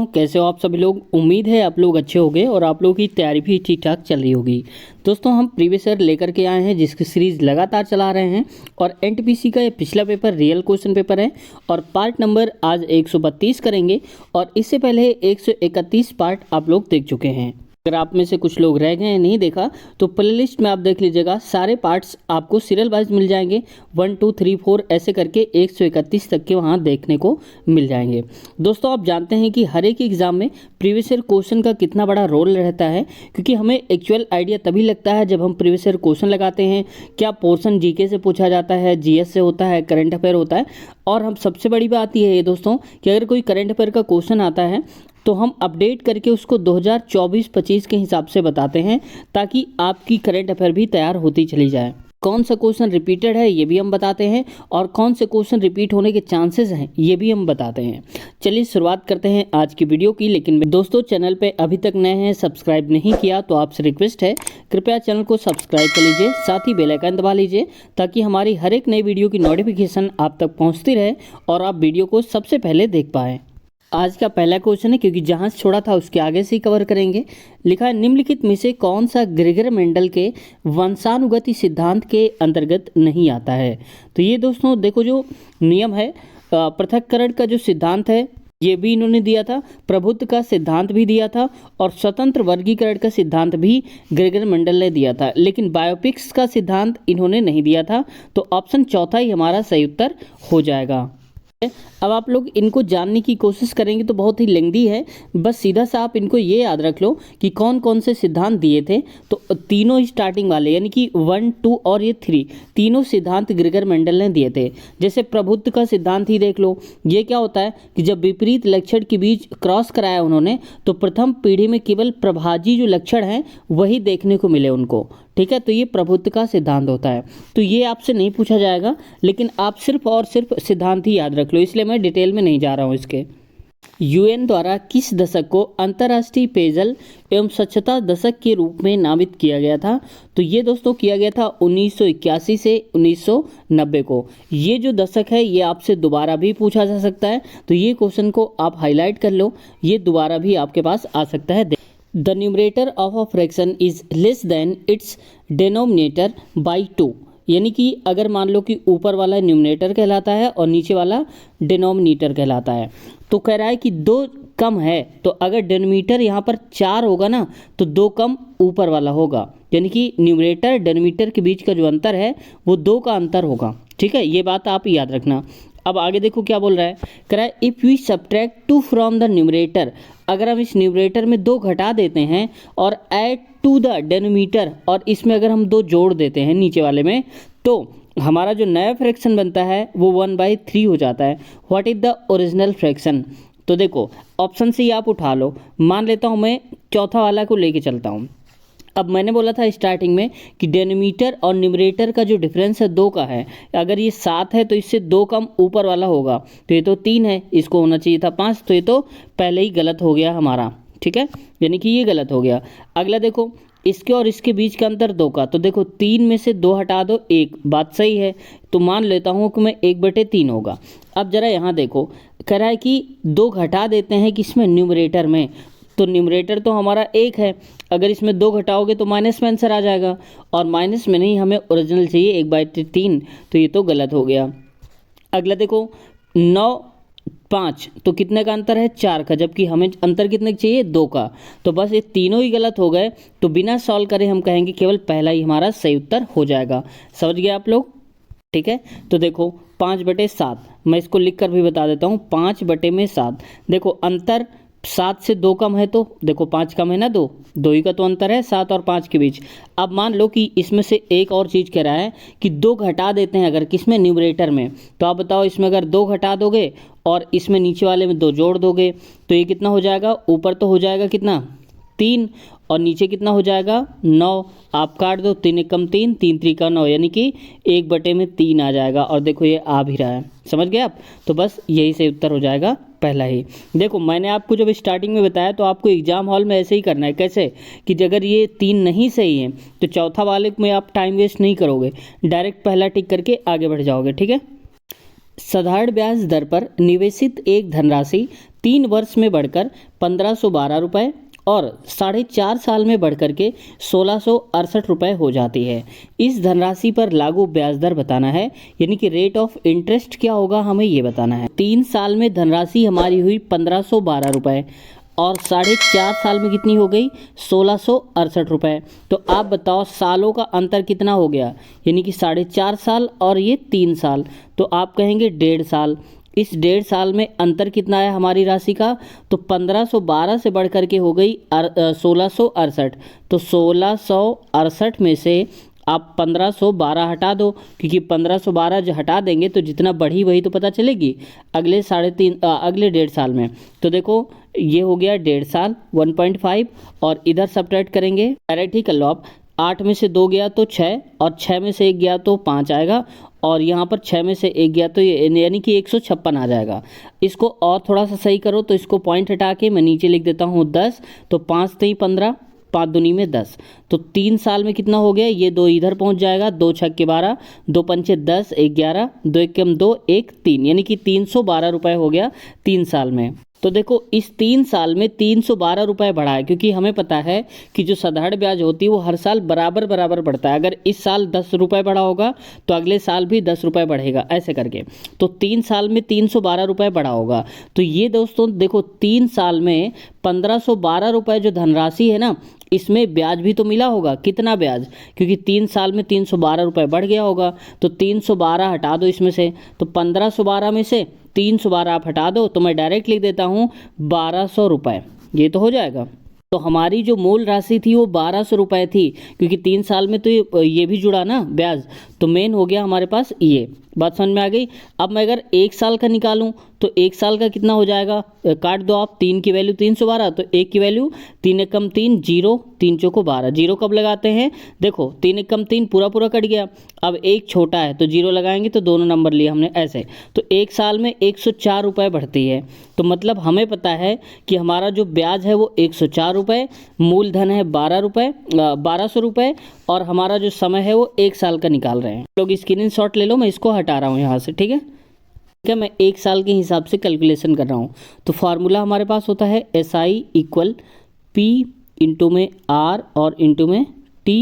दोस्तों, कैसे हो आप सभी लोग। उम्मीद है आप लोग अच्छे होंगे और आप लोगों की तैयारी भी ठीक ठाक चल रही होगी। दोस्तों, हम प्रीवियस ईयर लेकर के आए हैं जिसकी सीरीज लगातार चला रहे हैं और एनटीपीसी का ये पिछला पेपर रियल क्वेश्चन पेपर है और पार्ट नंबर आज 132 करेंगे और इससे पहले 131 पार्ट आप लोग देख चुके हैं। अगर आप में से कुछ लोग रह गए हैं नहीं देखा तो प्लेलिस्ट में आप देख लीजिएगा, सारे पार्ट्स आपको सीरियल वाइज मिल जाएंगे। 1 2 3 4 ऐसे करके 131 तक के वहाँ देखने को मिल जाएंगे। दोस्तों, आप जानते हैं कि हर एक एग्जाम में प्रीवियस ईयर क्वेश्चन का कितना बड़ा रोल रहता है, क्योंकि हमें एक्चुअल आइडिया तभी लगता है जब हम प्रीवियस ईयर क्वेश्चन लगाते हैं। क्या पोर्शन जीके से पूछा जाता है, जीएस से होता है, करंट अफेयर होता है। और हम सबसे बड़ी बात यह है दोस्तों कि अगर कोई करंट अफेयर का क्वेश्चन आता है तो हम अपडेट करके उसको 2024-25 के हिसाब से बताते हैं ताकि आपकी करंट अफेयर भी तैयार होती चली जाए। कौन सा क्वेश्चन रिपीटेड है ये भी हम बताते हैं और कौन से क्वेश्चन रिपीट होने के चांसेस हैं ये भी हम बताते हैं। चलिए शुरुआत करते हैं आज की वीडियो की। लेकिन दोस्तों, चैनल पे अभी तक नए हैं, सब्सक्राइब नहीं किया तो आपसे रिक्वेस्ट है कृपया चैनल को सब्सक्राइब कर लीजिए, साथ ही बेल आइकन दबा लीजिए ताकि हमारी हर एक नई वीडियो की नोटिफिकेशन आप तक पहुँचती रहे और आप वीडियो को सबसे पहले देख पाएँ। आज का पहला क्वेश्चन है, क्योंकि जहां से छोड़ा था उसके आगे से ही कवर करेंगे। लिखा है, निम्नलिखित में से कौन सा ग्रेगर मेंडल के वंशानुगति सिद्धांत के अंतर्गत नहीं आता है। तो ये दोस्तों देखो, जो नियम है पृथक्करण का जो सिद्धांत है ये भी इन्होंने दिया था, प्रभुत्व का सिद्धांत भी दिया था और स्वतंत्र वर्गीकरण का सिद्धांत भी ग्रेगर मेंडल ने दिया था, लेकिन बायोपिक्स का सिद्धांत इन्होंने नहीं दिया था। तो ऑप्शन चौथा ही हमारा सही उत्तर हो जाएगा। अब आप लोग इनको जानने की कोशिश करेंगे तो बहुत ही लेंदी है, बस सीधा सा आप इनको ये याद रख लो कि कौन कौन से सिद्धांत दिए थे। तो तीनों ही स्टार्टिंग वाले यानी कि 1 2 और ये 3 तीनों सिद्धांत ग्रेगर मेंडल ने दिए थे। जैसे प्रभुत्व का सिद्धांत ही देख लो, ये क्या होता है कि जब विपरीत लक्षण के बीच क्रॉस कराया उन्होंने तो प्रथम पीढ़ी में केवल प्रभाजी जो लक्षण हैं वही देखने को मिले उनको। ठीक है, तो ये प्रभुत्व का सिद्धांत होता है। तो ये आपसे नहीं पूछा जाएगा, लेकिन आप सिर्फ और सिर्फ सिद्धांत ही याद रख लो, इसलिए मैं डिटेल में नहीं जा रहा हूँ इसके। यूएन द्वारा किस दशक को अंतर्राष्ट्रीय पेयजल एवं स्वच्छता दशक के रूप में नामित किया गया था। तो ये दोस्तों किया गया था 1981 से 1990 को। ये जो दशक है ये आपसे दोबारा भी पूछा जा सकता है, तो ये क्वेश्चन को आप हाईलाइट कर लो, ये दोबारा भी आपके पास आ सकता है। The numerator of a fraction is less than it's denominator by 2, यानी कि अगर मान लो कि ऊपर वाला न्यूमरेटर कहलाता है और नीचे वाला डिनोमिनेटर कहलाता है, तो कह रहा है कि 2 कम है, तो अगर डिनोमिनेटर यहाँ पर 4 होगा ना तो 2 कम ऊपर वाला होगा, यानी कि न्यूमरेटर डिनोमिनेटर के बीच का जो अंतर है वो 2 का अंतर होगा। ठीक है, ये बात आप याद रखना। अब आगे देखो क्या बोल रहा है, कह रहा है if we subtract 2 from the numerator, अगर हम इस न्यूमरेटर में 2 घटा देते हैं और ऐड टू द डिनोमिनेटर, और इसमें अगर हम 2 जोड़ देते हैं नीचे वाले में, तो हमारा जो नया फ्रैक्शन बनता है वो 1/3 हो जाता है। What is the original fraction. तो देखो ऑप्शन से ही आप उठा लो, मान लेता हूँ मैं चौथा वाला को लेके चलता हूँ। अब मैंने बोला था स्टार्टिंग में कि डिनोमिनेटर और न्यूमरेटर का जो डिफरेंस है 2 का है, अगर ये 7 है तो इससे 2 कम ऊपर वाला होगा, तो ये तो 3 है, इसको होना चाहिए था 5, तो ये तो पहले ही गलत हो गया हमारा। ठीक है, यानी कि ये गलत हो गया। अगला देखो, इसके और इसके बीच का अंतर 2 का, तो देखो 3 में से 2 हटा दो 1, बात सही है, तो मान लेता हूँ कि मैं 1/3 होगा। अब जरा यहाँ देखो, कह रहा है कि 2 घटा देते हैं किसमें, न्यूमरेटर में, तो न्यूमरेटर तो हमारा 1 है, अगर इसमें 2 घटाओगे तो माइनस में आंसर आ जाएगा, और माइनस में नहीं, हमें ओरिजिनल चाहिए 1/3, तो ये तो गलत हो गया। अगला देखो 9 5, तो कितने का अंतर है, 4 का, जबकि हमें अंतर कितने चाहिए, 2 का, तो बस ये तीनों ही गलत हो गए। तो बिना सॉल्व करे हम कहेंगे केवल पहला ही हमारा सही उत्तर हो जाएगा। समझ गए आप लोग। ठीक है, तो देखो 5/7, मैं इसको लिख कर भी बता देता हूँ, 5/7। देखो अंतर 7 से 2 कम है, तो देखो 5 कम है ना, 2 ही का तो अंतर है 7 और 5 के बीच। अब मान लो कि इसमें से एक और चीज़ कह रहा है कि 2 घटा देते हैं अगर किसमें, न्यूमरेटर में, तो आप बताओ इसमें अगर 2 घटा दोगे और इसमें नीचे वाले में 2 जोड़ दोगे तो ये कितना हो जाएगा, ऊपर तो हो जाएगा कितना 3 और नीचे कितना हो जाएगा 9, आप काट दो, 3 एक कम 3, 3 3 का 9, यानी कि 1/3 आ जाएगा। और देखो ये आ भी रहा है, समझ गए आप। तो बस यही सही उत्तर हो जाएगा पहला ही। देखो मैंने आपको जब स्टार्टिंग में बताया तो आपको एग्जाम हॉल में ऐसे ही करना है, कैसे कि अगर ये 3 नहीं सही है तो चौथा वाले में आप टाइम वेस्ट नहीं करोगे, डायरेक्ट पहला टिक करके आगे बढ़ जाओगे। ठीक है, साधारण ब्याज दर पर निवेशित एक धनराशि 3 वर्ष में बढ़कर 1512 रुपये और 4.5 साल में बढ़कर के 1668 रुपये हो जाती है। इस धनराशि पर लागू ब्याज दर बताना है, यानी कि रेट ऑफ इंटरेस्ट क्या होगा हमें ये बताना है। 3 साल में धनराशि हमारी हुई 1512 रुपये और 4.5 साल में कितनी हो गई 1668 रुपये। तो आप बताओ सालों का अंतर कितना हो गया, यानी कि 4.5 साल और ये 3 साल, तो आप कहेंगे 1.5 साल। इस 1.5 साल में अंतर कितना आया हमारी राशि का, तो 1512 से बढ़ कर के हो गई 1668। तो 1668 में से आप 1512 हटा दो, क्योंकि 1512 जो हटा देंगे तो जितना बढ़ी वही तो पता चलेगी अगले 1.5 साल में। तो देखो ये हो गया 1.5 साल 1.5 और इधर सब्ट्रैक्ट करेंगे डायरेक्ट ही कर लो आप। 8 में से 2 गया तो 6 और 6 में से 1 गया तो 5 आएगा और यहाँ पर 6 में से 1 गया तो यानी कि 156 आ जाएगा। इसको और थोड़ा सा सही करो तो इसको पॉइंट हटा के मैं नीचे लिख देता हूँ 10, तो 5 3 15, 5 दूनी में 10, तो 3 साल में कितना हो गया, ये 2 इधर पहुँच जाएगा, 2 छक्के 12, 2 पंचे 10, 1 11, 2 एकम 2, 1 3, यानी कि 312 रुपये हो गया 3 साल में। तो देखो इस 3 साल में 312 रुपये बढ़ा है, क्योंकि हमें पता है कि जो साधारण ब्याज होती है वो हर साल बराबर बराबर बढ़ता है। अगर इस साल 10 रुपये बढ़ा होगा तो अगले साल भी 10 रुपये बढ़ेगा, ऐसे करके। तो 3 साल में 312 रुपये बढ़ा होगा। तो ये दोस्तों देखो 3 साल में 1512 रुपये जो धनराशि है ना, इसमें ब्याज भी तो मिला होगा। कितना ब्याज, क्योंकि 3 साल में 312 रुपये बढ़ गया होगा, तो 312 हटा दो इसमें से, तो 1512 में से 312 आप हटा दो, तो मैं डायरेक्ट लिख देता हूँ 1200 रुपये, ये तो हो जाएगा। तो हमारी जो मूल राशि थी वो 1200 रुपये थी, क्योंकि 3 साल में तो ये भी जुड़ा ना ब्याज, तो मेन हो गया हमारे पास ये बात समझ में आ गई। अब मैं अगर 1 साल का निकालूं तो 1 साल का कितना हो जाएगा, काट दो आप, 3 की वैल्यू 312, तो 1 की वैल्यू 3 एकम 3 0, 3 चौको 12, जीरो कब लगाते हैं, देखो 3 एकम 3 पूरा पूरा कट गया, अब एक छोटा है तो जीरो लगाएंगे तो दोनों नंबर लिए हमने ऐसे। तो 1 साल में 104 रुपये बढ़ती है, तो मतलब हमें पता है कि हमारा जो ब्याज है वो 104 रुपये, मूलधन है 1200 रुपये और हमारा जो समय है वो 1 साल का निकाल रहे हैं। लोग स्क्रीनशॉट ले लो, मैं इसको हटा रहा हूँ यहाँ से, ठीक है। क्या मैं 1 साल के हिसाब से कैलकुलेशन कर रहा हूँ। तो फार्मूला हमारे पास होता है SI इक्वल P इंटू में R और इंटू में T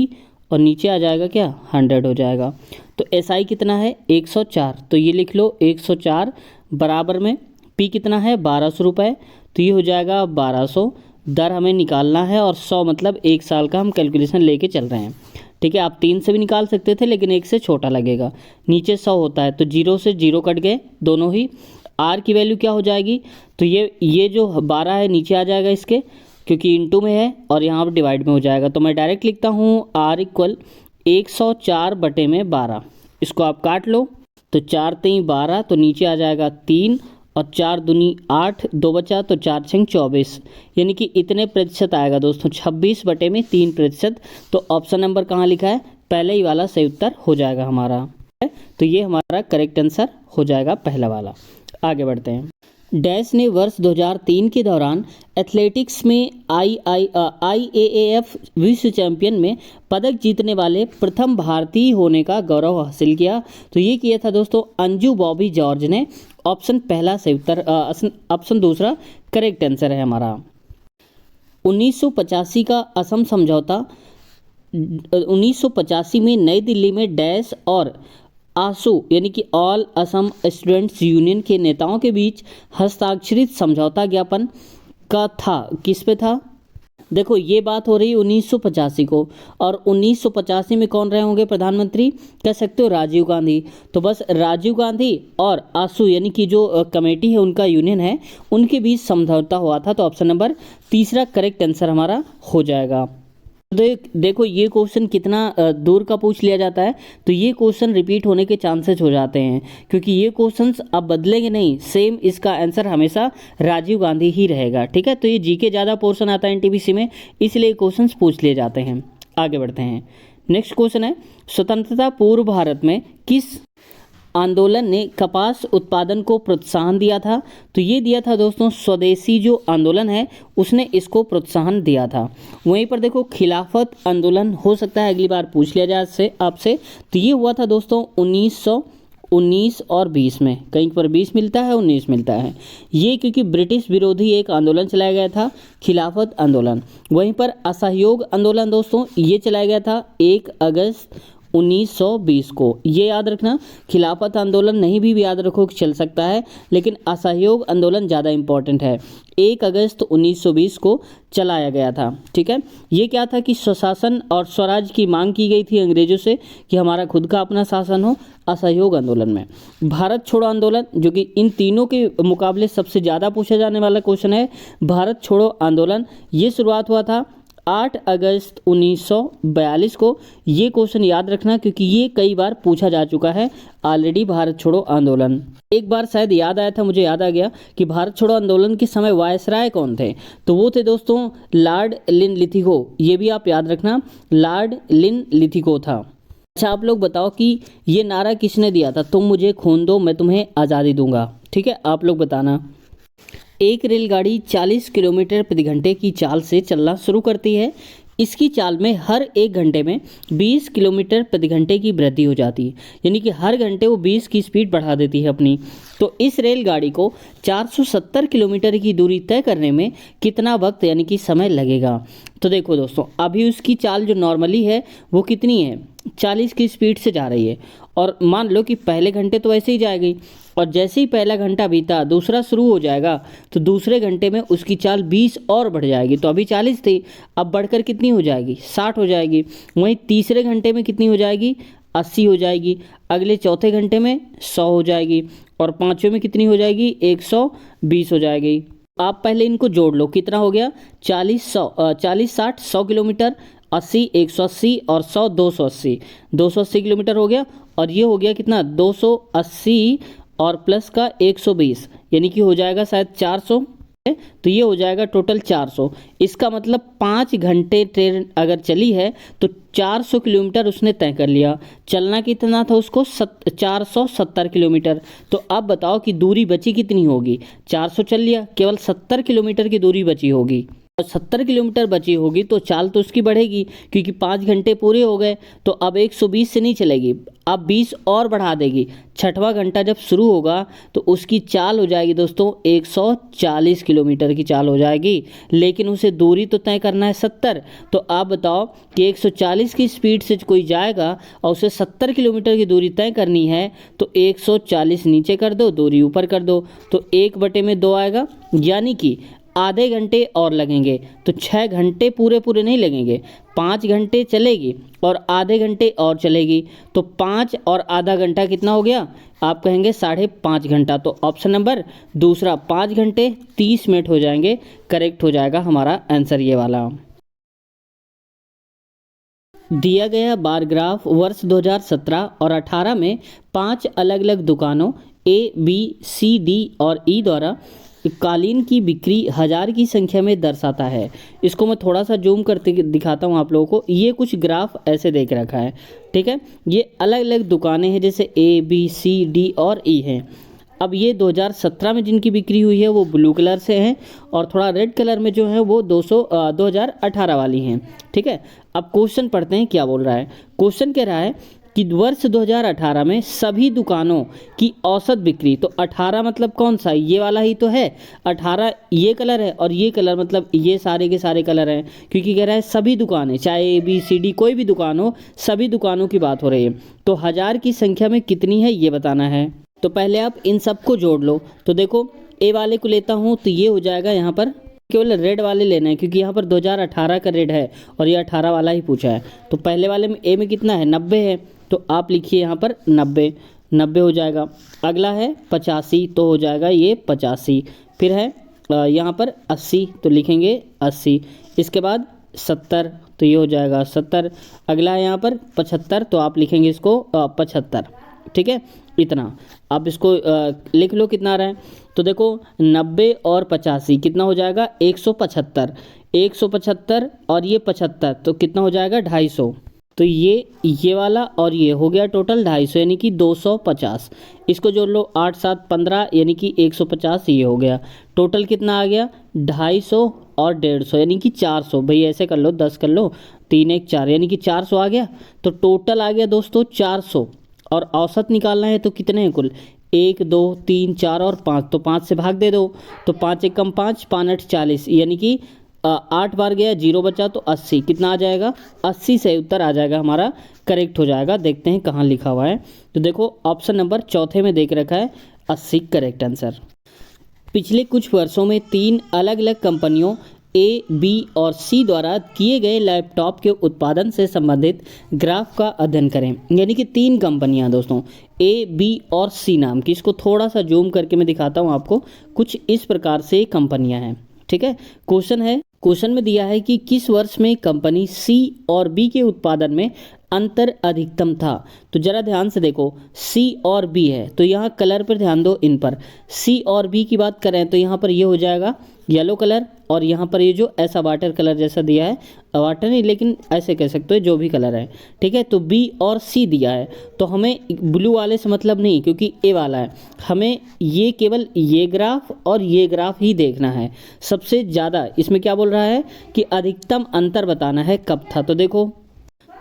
और नीचे आ जाएगा क्या 100 हो जाएगा। तो SI कितना है 104, तो ये लिख लो 104 बराबर में P कितना है 1200 रुपये, तो ये हो जाएगा 1200। दर हमें निकालना है और 100 मतलब 1 साल का हम कैलकुलेशन लेके चल रहे हैं, ठीक है। आप 3 से भी निकाल सकते थे लेकिन 1 से छोटा लगेगा, नीचे 100 होता है तो 0 से 0 कट गए दोनों ही। R की वैल्यू क्या हो जाएगी, तो ये जो 12 है नीचे आ जाएगा इसके, क्योंकि इंटू में है और यहाँ पर डिवाइड में हो जाएगा। तो मैं डायरेक्ट लिखता हूँ R इक्वल 104 बटे में 12, इसको आप काट लो, तो 4 3 12, तो नीचे आ जाएगा 3 और 4 दूनी 8, 2 बचा तो 4 6 24, यानी कि इतने प्रतिशत आएगा दोस्तों 26 बटे में 3%। तो ऑप्शन नंबर कहाँ लिखा है, पहले ही वाला सही उत्तर हो जाएगा हमारा। तो ये हमारा करेक्ट आंसर हो जाएगा पहला वाला। आगे बढ़ते हैं। डैश ने वर्ष 2003 के दौरान एथलेटिक्स में IAAF विश्व चैंपियन में पदक जीतने वाले प्रथम भारतीय होने का गौरव हासिल किया। तो ये किया था दोस्तों अंजू बॉबी जॉर्ज ने। ऑप्शन पहला सही उत्तर, ऑप्शन दूसरा करेक्ट आंसर है हमारा। 1985 का असम समझौता 1985 में नई दिल्ली में डैश और आसू यानी कि ऑल असम स्टूडेंट्स यूनियन के नेताओं के बीच हस्ताक्षरित समझौता ज्ञापन का था, किस पे था। देखो ये बात हो रही 1985 को, और 1985 में कौन रहे होंगे प्रधानमंत्री, कह सकते हो राजीव गांधी। तो बस राजीव गांधी और आसू यानी कि जो कमेटी है उनका यूनियन है, उनके बीच समझौता हुआ था। तो ऑप्शन नंबर तीसरा करेक्ट आंसर हमारा हो जाएगा। देखो ये क्वेश्चन कितना दूर का पूछ लिया जाता है, तो ये क्वेश्चन रिपीट होने के चांसेस हो जाते हैं, क्योंकि ये क्वेश्चंस अब बदलेंगे नहीं, सेम इसका आंसर हमेशा राजीव गांधी ही रहेगा, ठीक है। तो ये जीके ज़्यादा पोर्शन आता है एनटीपीसी में, इसलिए क्वेश्चंस पूछ लिए जाते हैं। आगे बढ़ते हैं। नेक्स्ट क्वेश्चन है, स्वतंत्रता पूर्व भारत में किस आंदोलन ने कपास उत्पादन को प्रोत्साहन दिया था। तो ये दिया था दोस्तों स्वदेशी जो आंदोलन है उसने इसको प्रोत्साहन दिया था। वहीं पर देखो खिलाफत आंदोलन हो सकता है अगली बार पूछ लिया जाए आपसे। तो ये हुआ था दोस्तों 19 और 20 में, कहीं पर 20 मिलता है, 19 मिलता है। ये क्योंकि ब्रिटिश विरोधी एक आंदोलन चलाया गया था, खिलाफत आंदोलन। वहीं पर असहयोग आंदोलन दोस्तों ये चलाया गया था 1 अगस्त 1920 को। ये याद रखना, खिलाफत आंदोलन नहीं भी याद रखो कि चल सकता है, लेकिन असहयोग आंदोलन ज़्यादा इंपॉर्टेंट है। 1 अगस्त 1920 को चलाया गया था। ठीक है, ये क्या था कि स्वशासन और स्वराज की मांग की गई थी अंग्रेजों से कि हमारा खुद का अपना शासन हो। असहयोग आंदोलन में भारत छोड़ो आंदोलन, जो कि इन तीनों के मुकाबले सबसे ज़्यादा पूछा जाने वाला क्वेश्चन है। भारत छोड़ो आंदोलन ये शुरुआत हुआ था 8 अगस्त 1942 को। ये क्वेश्चन याद रखना क्योंकि ये कई बार पूछा जा चुका है ऑलरेडी। भारत छोड़ो आंदोलन एक बार शायद याद आया था, मुझे याद आ गया कि भारत छोड़ो आंदोलन के समय वायसराय कौन थे, तो वो थे दोस्तों लॉर्ड लिनलिथिगो। ये भी आप याद रखना, लॉर्ड लिनलिथिगो था। अच्छा, आप लोग बताओ कि ये नारा किसने दिया था, तुम मुझे खून दो मैं तुम्हें आज़ादी दूंगा। ठीक है, आप लोग बताना। एक रेलगाड़ी 40 किलोमीटर प्रति घंटे की चाल से चलना शुरू करती है। इसकी चाल में हर 1 घंटे में 20 किलोमीटर प्रति घंटे की वृद्धि हो जाती है, यानी कि हर घंटे वो 20 की स्पीड बढ़ा देती है अपनी। तो इस रेलगाड़ी को 470 किलोमीटर की दूरी तय करने में कितना वक्त यानी कि समय लगेगा। तो देखो दोस्तों, अभी उसकी चाल जो नॉर्मली है वो कितनी है, 40 की स्पीड से जा रही है। और मान लो कि पहले घंटे तो ऐसे ही जाएगी, और जैसे ही पहला घंटा बीता दूसरा शुरू हो जाएगा, तो दूसरे घंटे में उसकी चाल 20 और बढ़ जाएगी। तो अभी 40 थी, अब बढ़कर कितनी हो जाएगी, 60 हो जाएगी। वहीं तीसरे घंटे में कितनी हो जाएगी, 80 हो जाएगी। अगले चौथे घंटे में 100 हो जाएगी, और पाँचवें में कितनी हो जाएगी, 120 हो जाएगी। आप पहले इनको जोड़ लो, कितना हो गया, 40 60 100 किलोमीटर, 80 180 और 100 280, 280 किलोमीटर हो गया। और ये हो गया कितना, 280 और प्लस का 120, यानी कि हो जाएगा शायद 400। तो ये हो जाएगा टोटल 400। इसका मतलब 5 घंटे ट्रेन अगर चली है तो 400 किलोमीटर उसने तय कर लिया। चलना कितना था उसको, 470 किलोमीटर। तो अब बताओ कि दूरी बची कितनी होगी, 400 चल लिया, केवल 70 किलोमीटर की दूरी बची होगी। और 70 किलोमीटर बची होगी तो चाल तो उसकी बढ़ेगी, क्योंकि 5 घंटे पूरे हो गए। तो अब 120 से नहीं चलेगी, अब 20 और बढ़ा देगी। छठवां घंटा जब शुरू होगा तो उसकी चाल हो जाएगी दोस्तों 140 किलोमीटर की चाल हो जाएगी। लेकिन उसे दूरी तो तय करना है 70। तो आप बताओ कि 140 की स्पीड से कोई जाएगा और उसे 70 किलोमीटर की दूरी तय करनी है, तो 140 नीचे कर दो, दूरी ऊपर कर दो, तो 1/2 आएगा। यानी कि आधे घंटे और लगेंगे। तो 6 घंटे पूरे नहीं लगेंगे, 5 घंटे चलेगी और आधे घंटे और चलेगी। तो 5 और आधा घंटा कितना हो गया, आप कहेंगे 5.5 घंटा। तो ऑप्शन नंबर दूसरा 5 घंटे 30 मिनट हो जाएंगे, करेक्ट हो जाएगा हमारा आंसर ये वाला। दिया गया बार ग्राफ वर्ष 2017 और 18 में 5 अलग अलग दुकानों ए, बी, सी, डी और ई द्वारा कालीन की बिक्री 1000 की संख्या में दर्शाता है। इसको मैं थोड़ा सा जूम करके दिखाता हूँ आप लोगों को। ये कुछ ग्राफ ऐसे देख रखा है, ठीक है। ये अलग अलग दुकानें हैं, जैसे ए, बी, सी, डी और ई हैं। अब ये 2017 में जिनकी बिक्री हुई है वो ब्लू कलर से हैं, और थोड़ा रेड कलर में जो है वो 2018 वाली हैं, ठीक है। अब क्वेश्चन पढ़ते हैं क्या बोल रहा है। क्वेश्चन कह रहा है कि वर्ष 2018 में सभी दुकानों की औसत बिक्री, तो 18 मतलब कौन सा, ये वाला ही तो है। 18 ये कलर है और ये कलर, मतलब ये सारे के सारे कलर हैं, क्योंकि कह रहा है सभी दुकानें, चाहे ए, बी, सी, डी कोई भी दुकान हो, सभी दुकानों की बात हो रही है। तो 1000 की संख्या में कितनी है ये बताना है। तो पहले आप इन सबको जोड़ लो। तो देखो ए वाले को लेता हूँ तो ये हो जाएगा, यहाँ पर केवल रेड वाले लेना है क्योंकि यहाँ पर 2018 का रेड है और ये 18 वाला ही पूछा है। तो पहले वाले में ए में कितना है, 90 है, तो आप लिखिए यहाँ पर 90 हो जाएगा। अगला है 85, तो हो जाएगा ये 85। फिर है यहाँ पर 80, तो लिखेंगे 80। इसके बाद 70, तो ये हो जाएगा 70। अगला है यहाँ पर 75, तो आप लिखेंगे इसको 75, ठीक है। इतना आप इसको लिख लो कितना आ रहा है। तो देखो 90 और 85 कितना हो जाएगा, 175। 175 और ये 75, तो कितना हो जाएगा, 250। तो ये वाला और ये हो गया टोटल 250, यानी कि 250। इसको जोड़ लो 8 7 15, यानी कि 150, ये हो गया। टोटल कितना आ गया, 250 और 150, यानी कि 400। भाई ऐसे कर लो, 10 कर लो, 3 1 4, यानी कि 400 आ गया। तो टोटल आ गया दोस्तों 400। और औसत निकालना है तो कितने हैं कुल, 1 2 3 4 और 5, तो 5 से भाग दे दो, तो 5 एक कम 5, 5 8 40, यानी कि 8 बार गया, 0 बचा तो 80, कितना आ जाएगा, 80 सही उत्तर आ जाएगा हमारा, करेक्ट हो जाएगा। देखते हैं कहाँ लिखा हुआ है, तो देखो ऑप्शन नंबर चौथे में देख रखा है 80 करेक्ट आंसर। पिछले कुछ वर्षों में 3 अलग अलग कंपनियों ए, बी और सी द्वारा किए गए लैपटॉप के उत्पादन से संबंधित ग्राफ का अध्ययन करें। यानी कि 3 कंपनियां दोस्तों, ए, बी और सी नाम की, इसको थोड़ा सा जूम करके मैं दिखाता हूं आपको, कुछ इस प्रकार से कंपनियां हैं। ठीक है, क्वेश्चन में दिया है कि किस वर्ष में कंपनी सी और बी के उत्पादन में अंतर अधिकतम था। तो जरा ध्यान से देखो, सी और बी है तो यहाँ कलर पर ध्यान दो, इन पर सी और बी की बात करें तो यहाँ पर ये हो जाएगा येलो कलर, और यहाँ पर ये जो ऐसा वाटर कलर जैसा दिया है, वाटर नहीं लेकिन ऐसे कह सकते हो जो भी कलर है। ठीक है, तो बी और सी दिया है तो हमें ब्लू वाले से मतलब नहीं, क्योंकि ए वाला है, हमें ये केवल ये ग्राफ और ये ग्राफ ही देखना है। सबसे ज़्यादा इसमें क्या बोल रहा है कि अधिकतम अंतर बताना है कब था। तो देखो,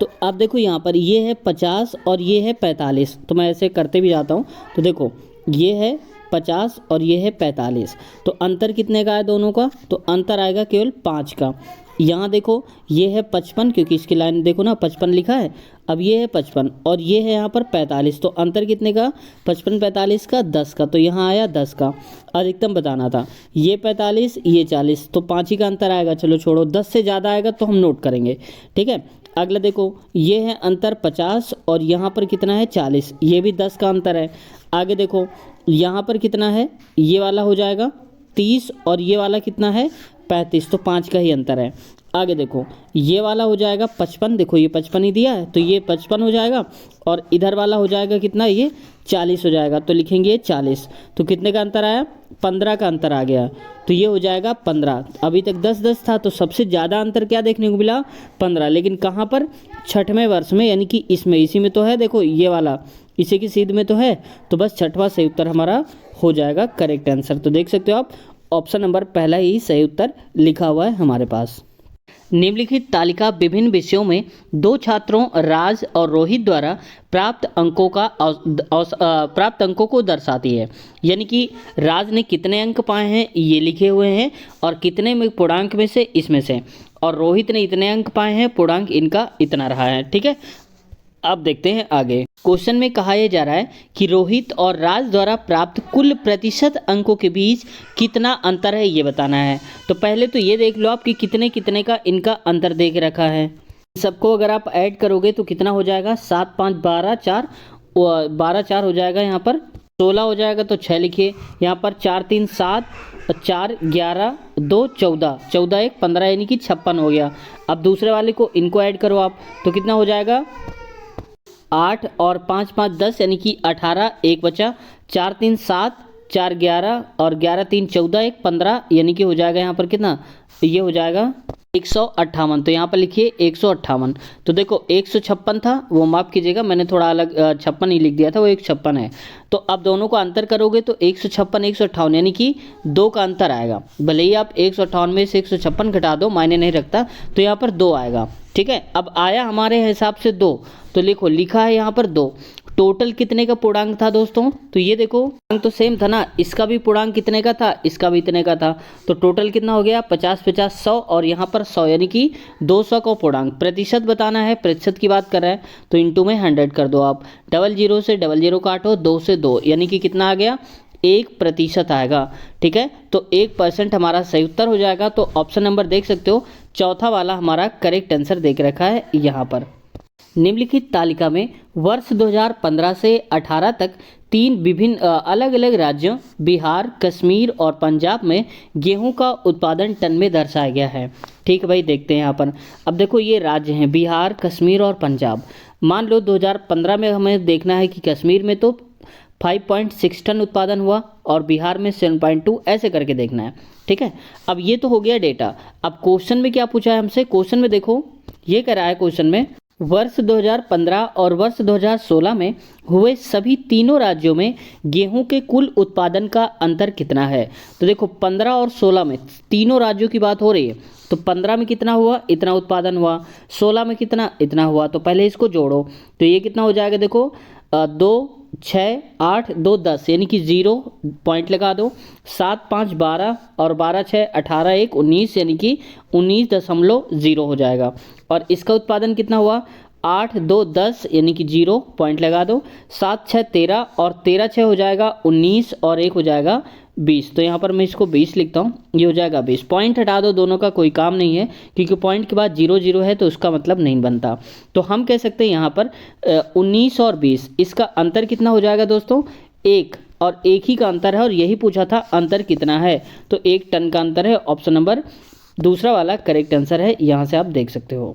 तो अब देखो यहाँ पर ये है 50 और ये है 45, तो मैं ऐसे करते भी जाता हूँ। तो देखो ये है 50 और ये है 45, तो अंतर कितने का है दोनों का, तो अंतर आएगा केवल 5 का। यहाँ देखो ये है 55, क्योंकि इसकी लाइन देखो ना 55 लिखा है, अब ये है 55 और ये है यहाँ पर 45, तो अंतर कितने का, 55 45 का 10 का, तो यहाँ आया 10 का। अधिकतम बताना था, ये 45 ये 40, तो 5 ही का अंतर आएगा। चलो छोड़ो, 10 से ज़्यादा आएगा तो हम नोट करेंगे। ठीक है, अगला देखो ये है अंतर 50 और यहाँ पर कितना है 40, ये भी 10 का अंतर है। आगे देखो यहाँ पर कितना है, ये वाला हो जाएगा 30 और ये वाला कितना है 35, तो 5 का ही अंतर है। आगे देखो ये वाला हो जाएगा 55, देखो ये 55 ही दिया है तो ये 55 हो जाएगा, और इधर वाला हो जाएगा कितना, ये 40 हो जाएगा, तो लिखेंगे 40। तो कितने का अंतर आया, 15 का अंतर आ गया, तो ये हो जाएगा 15। अभी तक 10-10 था, तो सबसे ज़्यादा अंतर क्या देखने को मिला, 15, लेकिन कहाँ पर, 6वें वर्ष में, यानी कि इसमें, इसी में तो है, देखो ये वाला इसी की सीध में तो है, तो बस 6वां सही उत्तर हमारा हो जाएगा करेक्ट आंसर। तो देख सकते हो आप, ऑप्शन नंबर पहला ही सही उत्तर लिखा हुआ है हमारे पास। निम्नलिखित तालिका विभिन्न विषयों में 2 छात्रों राज और रोहित द्वारा प्राप्त अंकों को दर्शाती है। यानी कि राज ने कितने अंक पाए हैं ये लिखे हुए हैं, और कितने में पूर्णांक में से इसमें से, और रोहित ने इतने अंक पाए हैं, पूर्णांक इनका इतना रहा है। ठीक है, अब देखते हैं आगे। क्वेश्चन में कहा यह जा रहा है कि रोहित और राज द्वारा प्राप्त कुल प्रतिशत अंकों के बीच कितना अंतर है ये बताना है। तो पहले तो ये देख लो आप कि कितने कितने का इनका अंतर देख रखा है। सबको अगर आप ऐड करोगे तो कितना हो जाएगा, 7 5 12 4, 12 4 हो जाएगा, यहाँ पर 16 हो जाएगा, तो 6 लिखिए, यहाँ पर 4 3 7, 4 11 2 14, 14 1 15, यानी कि 56 हो गया। अब दूसरे वाले को इनको ऐड करो आप, तो कितना हो जाएगा, 8 और 5 5 10, यानी कि 18, 1 बचा, 4 3 7, 4 11 और 11 3 14, 1 15, यानी कि हो जाएगा यहाँ पर कितना, ये हो जाएगा 158। तो यहाँ पर लिखिए 158। तो देखो 156 था, वो माफ़ कीजिएगा मैंने थोड़ा अलग 56 ही लिख दिया था, वो 156 है। तो अब दोनों को अंतर करोगे तो 156 158, यानी कि 2 का अंतर आएगा। भले ही आप 158 में से 156 घटा दो, मायने नहीं रखता, तो यहाँ पर 2 आएगा। ठीक है, अब आया हमारे हिसाब से 2, तो लिखो, लिखा है यहाँ पर 2। टोटल कितने का पूर्णांक था दोस्तों, तो ये देखो पूर्णांक तो सेम था ना, इसका भी पूर्णांक कितने का था, इसका भी इतने का था, तो टोटल कितना हो गया, 50 50 100 और यहाँ पर 100, यानी कि 200 का पूर्णांक। प्रतिशत बताना है, प्रतिशत की बात कर रहे हैं तो इंटू में 100 कर दो आप, 00 से 00 काटो, 2 से 2, यानी कि कितना आ गया, 1% आएगा। ठीक है, तो 1% हमारा सही उत्तर हो जाएगा। तो ऑप्शन नंबर देख सकते हो, चौथा वाला हमारा करेक्ट आंसर देख रखा है यहाँ पर। निम्नलिखित तालिका में वर्ष 2015 से 18 तक 3 विभिन्न अलग अलग राज्यों बिहार, कश्मीर और पंजाब में गेहूं का उत्पादन टन में दर्शाया गया है। ठीक है भाई, देखते हैं यहाँ पर। अब देखो ये राज्य हैं बिहार, कश्मीर और पंजाब। मान लो 2015 में हमें देखना है कि कश्मीर में तो 5.6 टन उत्पादन हुआ और बिहार में 7.2, ऐसे करके देखना है। ठीक है, अब ये तो हो गया डेटा। अब क्वेश्चन में क्या पूछा है हमसे, क्वेश्चन में देखो ये कह रहा है क्वेश्चन में, वर्ष 2015 और वर्ष 2016 में हुए सभी तीनों राज्यों में गेहूं के कुल उत्पादन का अंतर कितना है। तो देखो 15 और 16 में तीनों राज्यों की बात हो रही है, तो 15 में कितना हुआ, इतना उत्पादन हुआ, 16 में कितना, इतना हुआ, तो पहले इसको जोड़ो, तो ये कितना हो जाएगा, देखो 2 6 8 2 10 यानी कि 0 पॉइंट लगा दो। 7 5 12 और 12 6 18 1 19 यानी कि 19.0 हो जाएगा। और इसका उत्पादन कितना हुआ? 8 2 10 यानी कि 0 पॉइंट लगा दो। 7 6 13 और 13 6 हो जाएगा 19 और 1 हो जाएगा 20। तो यहाँ पर मैं इसको 20 लिखता हूँ, ये हो जाएगा 20। पॉइंट हटा दो, दोनों का कोई काम नहीं है क्योंकि पॉइंट के बाद 0 0 है तो उसका मतलब नहीं बनता। तो हम कह सकते हैं यहाँ पर 19 और 20 इसका अंतर कितना हो जाएगा दोस्तों? 1 और 1 ही का अंतर है और यही पूछा था अंतर कितना है, तो 1 टन का अंतर है। ऑप्शन नंबर दूसरा वाला करेक्ट आंसर है, यहाँ से आप देख सकते हो।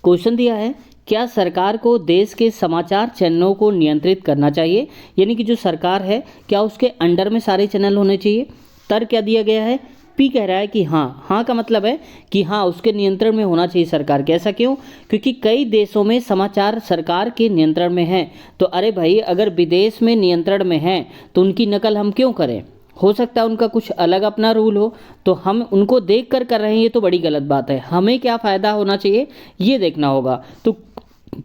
क्वेश्चन दिया है, क्या सरकार को देश के समाचार चैनलों को नियंत्रित करना चाहिए? यानी कि जो सरकार है क्या उसके अंडर में सारे चैनल होने चाहिए? तर्क क्या दिया गया है? पी कह रहा है कि हाँ। हाँ का मतलब है कि हाँ उसके नियंत्रण में होना चाहिए सरकार के। ऐसा क्यों? क्योंकि कई देशों में समाचार सरकार के नियंत्रण में है। तो अरे भाई, अगर विदेश में नियंत्रण में है तो उनकी नकल हम क्यों करें? हो सकता है उनका कुछ अलग अपना रूल हो, तो हम उनको देख कर रहे हैं, ये तो बड़ी गलत बात है। हमें क्या फ़ायदा होना चाहिए ये देखना होगा। तो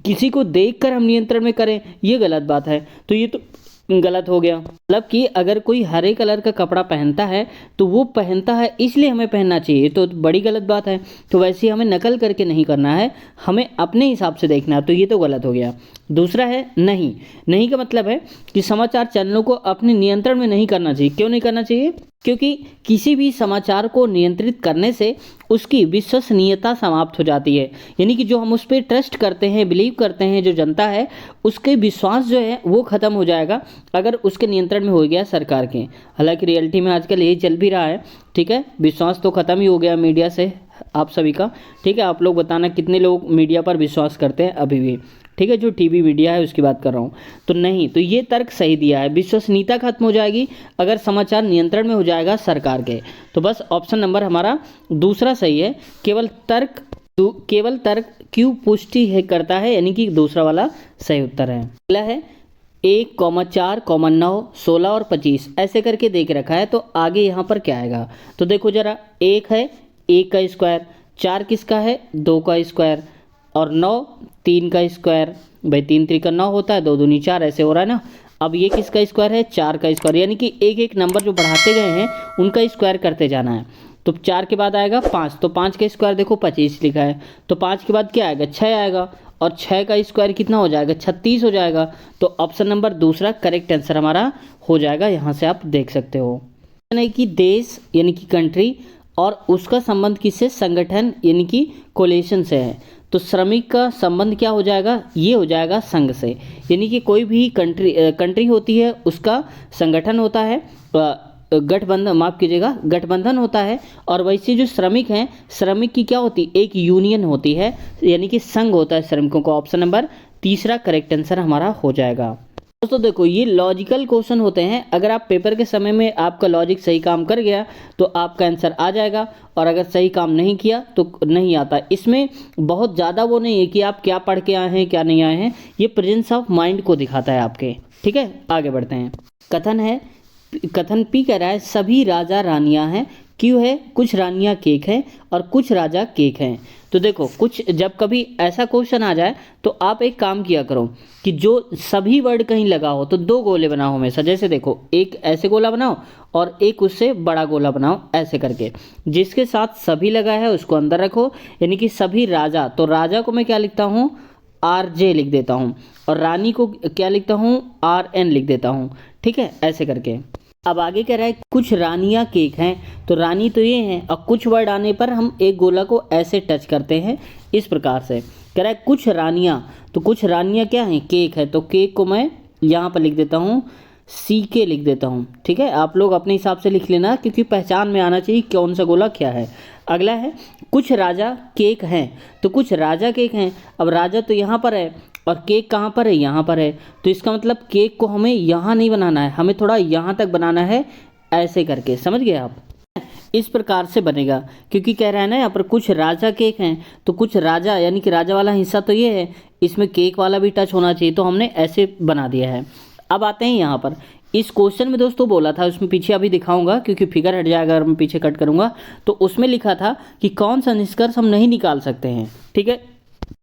किसी को देखकर हम नियंत्रण में करें ये गलत बात है, तो ये तो गलत हो गया। मतलब कि अगर कोई हरे कलर का कपड़ा पहनता है तो वो पहनता है इसलिए हमें पहनना चाहिए, तो बड़ी गलत बात है। तो वैसे ही हमें नकल करके नहीं करना है, हमें अपने हिसाब से देखना है, तो ये तो गलत हो गया। दूसरा है नहीं। नहीं का मतलब है कि समाचार चैनलों को अपने नियंत्रण में नहीं करना चाहिए। क्यों नहीं करना चाहिए? क्योंकि किसी भी समाचार को नियंत्रित करने से उसकी विश्वसनीयता समाप्त हो जाती है। यानी कि जो हम उस पर ट्रस्ट करते हैं, बिलीव करते हैं, जो जनता है उसके विश्वास जो है वो ख़त्म हो जाएगा अगर उसके नियंत्रण में हो गया सरकार के। हालांकि रियलिटी में आजकल यही चल भी रहा है, ठीक है। विश्वास तो ख़त्म ही हो गया मीडिया से आप सभी का, ठीक है। आप लोग बताना कितने लोग मीडिया पर विश्वास करते हैं अभी भी, ठीक है। जो टीवी मीडिया है उसकी बात कर रहा हूँ। तो नहीं, तो ये तर्क सही दिया है, विश्वसनीयता खत्म हो जाएगी अगर समाचार नियंत्रण में हो जाएगा सरकार के। तो बस ऑप्शन नंबर हमारा दूसरा सही है। केवल तर्क क्यों पुष्टि है करता है, यानी कि दूसरा वाला सही उत्तर है। अगला है 1, 4, 9, 16 और 25 ऐसे करके देख रखा है, तो आगे यहाँ पर क्या आएगा? तो देखो जरा, 1 है 1 का स्क्वायर, 4 किसका है? 2 का स्क्वायर, और 9 3 का स्क्वायर। भाई 3 3 का 9 होता है, 2 दूनी 4 ऐसे हो रहा है ना। अब ये किसका स्क्वायर है? 4 का स्क्वायर। यानी कि एक एक नंबर जो बढ़ाते गए हैं उनका स्क्वायर करते जाना है। तो 4 के बाद आएगा 5, तो 5 का स्क्वायर देखो 25 लिखा है, तो 5 के बाद क्या आएगा? 6 आएगा, और 6 का स्क्वायर कितना हो जाएगा? 36 हो जाएगा। तो ऑप्शन नंबर दूसरा करेक्ट आंसर हमारा हो जाएगा, यहाँ से आप देख सकते हो। यानी कि देश यानी कि कंट्री और उसका संबंध किससे? संगठन यानी कि कोलेशन से है। तो श्रमिक का संबंध क्या हो जाएगा? ये हो जाएगा संघ से। यानी कि कोई भी कंट्री होती है उसका संगठन होता है, गठबंधन, माफ कीजिएगा, गठबंधन होता है। और वैसे जो श्रमिक हैं, श्रमिक की क्या होती है? एक यूनियन होती है, यानी कि संघ होता है श्रमिकों का। ऑप्शन नंबर तीसरा करेक्ट आंसर हमारा हो जाएगा। दोस्तों देखो, ये लॉजिकल क्वेश्चन होते हैं। अगर आप पेपर के समय में आपका लॉजिक सही काम कर गया तो आपका आंसर आ जाएगा, और अगर सही काम नहीं किया तो नहीं आता। इसमें बहुत ज़्यादा वो नहीं है कि आप क्या पढ़ के आए हैं क्या नहीं आए हैं, ये प्रेजेंस ऑफ माइंड को दिखाता है आपके, ठीक है। आगे बढ़ते हैं। कथन पी कह रहा है सभी राजा रानियां हैं, क्यों है? कुछ रानियां केक हैं और कुछ राजा केक हैं। तो देखो, कुछ जब कभी ऐसा क्वेश्चन आ जाए तो आप एक काम किया करो कि जो सभी वर्ड कहीं लगा हो तो 2 गोले बनाओ हमेशा। जैसे देखो, एक ऐसे गोला बनाओ और एक उससे बड़ा गोला बनाओ, ऐसे करके। जिसके साथ सभी लगा है उसको अंदर रखो, यानी कि सभी राजा। तो राजा को मैं क्या लिखता हूँ? RJ लिख देता हूँ, और रानी को क्या लिखता हूँ? RN लिख देता हूँ, ठीक है, ऐसे करके। अब आगे कह रहा है कुछ रानियां केक हैं, तो रानी तो ये हैं, और कुछ वर्ड आने पर हम एक गोला को ऐसे टच करते हैं इस प्रकार से। कह रहा है कुछ रानियां, तो कुछ रानियां क्या हैं? केक है। तो केक को मैं यहाँ पर लिख देता हूँ, CK लिख देता हूँ, ठीक है। आप लोग अपने हिसाब से लिख लेना, क्योंकि पहचान में आना चाहिए कौन सा गोला क्या है। अगला है कुछ राजा केक हैं, तो कुछ राजा केक हैं। अब राजा तो यहाँ पर है और केक कहाँ पर है? यहाँ पर है। तो इसका मतलब केक को हमें यहाँ नहीं बनाना है, हमें थोड़ा यहाँ तक बनाना है, ऐसे करके। समझ गए आप? इस प्रकार से बनेगा, क्योंकि कह रहा है ना यहाँ पर कुछ राजा केक हैं, तो कुछ राजा यानी कि राजा वाला हिस्सा तो ये है, इसमें केक वाला भी टच होना चाहिए, तो हमने ऐसे बना दिया है। अब आते हैं यहाँ पर, इस क्वेश्चन में दोस्तों बोला था, उसमें पीछे अभी दिखाऊंगा क्योंकि फिगर हट जाएगा अगर मैं पीछे कट करूंगा। तो उसमें लिखा था कि कौन सा निष्कर्ष हम नहीं निकाल सकते हैं, ठीक है।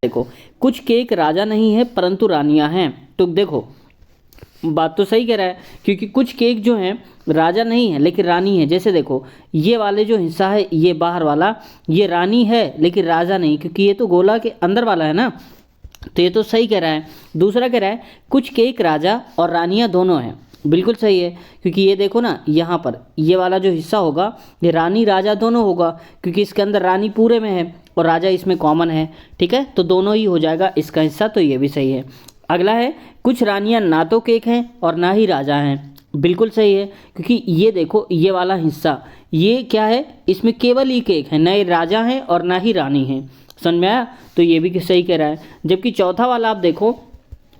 देखो, कुछ केक राजा नहीं है परंतु रानियां हैं। तो देखो, बात तो सही कह रहा है, क्योंकि कुछ केक जो हैं राजा नहीं है लेकिन रानी है। जैसे देखो ये वाले जो हिस्सा है ये बाहर वाला, ये रानी है लेकिन राजा नहीं, क्योंकि ये तो गोला के अंदर वाला है ना, तो ये तो सही कह रहा है। दूसरा कह रहा है कुछ केक राजा और रानियां दोनों हैं, बिल्कुल सही है, क्योंकि ये देखो ना यहाँ पर ये वाला जो हिस्सा होगा ये रानी राजा दोनों होगा, क्योंकि इसके अंदर रानी पूरे में है और राजा इसमें कॉमन है। ठीक है, तो दोनों ही हो जाएगा इसका हिस्सा, तो ये भी सही है। अगला है कुछ रानियां ना तो केक हैं और ना ही राजा हैं, बिल्कुल सही है, क्योंकि ये देखो ये वाला हिस्सा ये क्या है, इसमें केवल ही केक है, ना ही राजा हैं और ना ही रानी हैं। समझ में आया? तो ये भी सही कह रहा है। जबकि चौथा वाला आप देखो,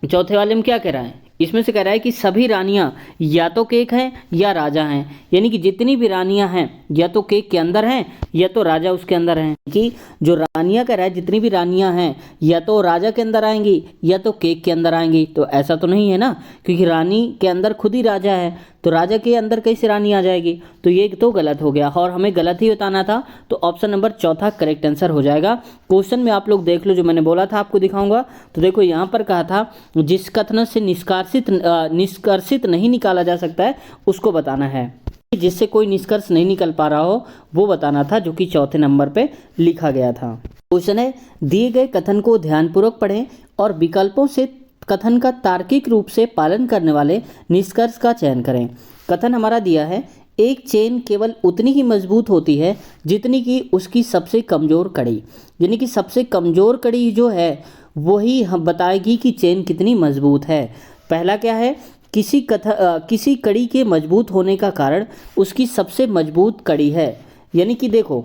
चौथे वाले में क्या कह रहा है, इसमें से कह रहा है कि सभी रानियां या तो केक हैं या राजा हैं, यानी कि जितनी भी रानियां हैं या तो केक के अंदर हैं या तो राजा उसके अंदर हैं। कि जो रानियां कह रहा है जितनी भी रानियां हैं या तो राजा के अंदर आएंगी या तो केक के अंदर आएंगी, तो ऐसा तो नहीं है ना, क्योंकि रानी के अंदर खुद ही राजा है, तो राजा के अंदर कैसे रानी आ जाएगी, तो ये तो गलत हो गया और हमें गलत ही बताना था। तो ऑप्शन नंबर चौथा करेक्ट आंसर हो जाएगा। क्वेश्चन में आप लोग देख लो, जो मैंने बोला था आपको दिखाऊंगा। तो देखो यहाँ पर कहा था जिस कथन से निष्कर्षित नहीं निकाला जा सकता है उसको बताना है, जिससे कोई निष्कर्ष नहीं निकल पा रहा हो वो बताना था, जो कि चौथे नंबर पे लिखा गया था। क्वेश्चन है दिए गए कथन को ध्यानपूर्वक पढ़ें और विकल्पों से कथन का तार्किक रूप से पालन करने वाले निष्कर्ष का चयन करें। कथन हमारा दिया है एक चेन केवल उतनी ही मजबूत होती है जितनी कि उसकी सबसे कमज़ोर कड़ी, यानी कि सबसे कमज़ोर कड़ी जो है वही हम बताएगी कि चेन कितनी मजबूत है। पहला क्या है, किसी कड़ी के मजबूत होने का कारण उसकी सबसे मजबूत कड़ी है, यानी कि देखो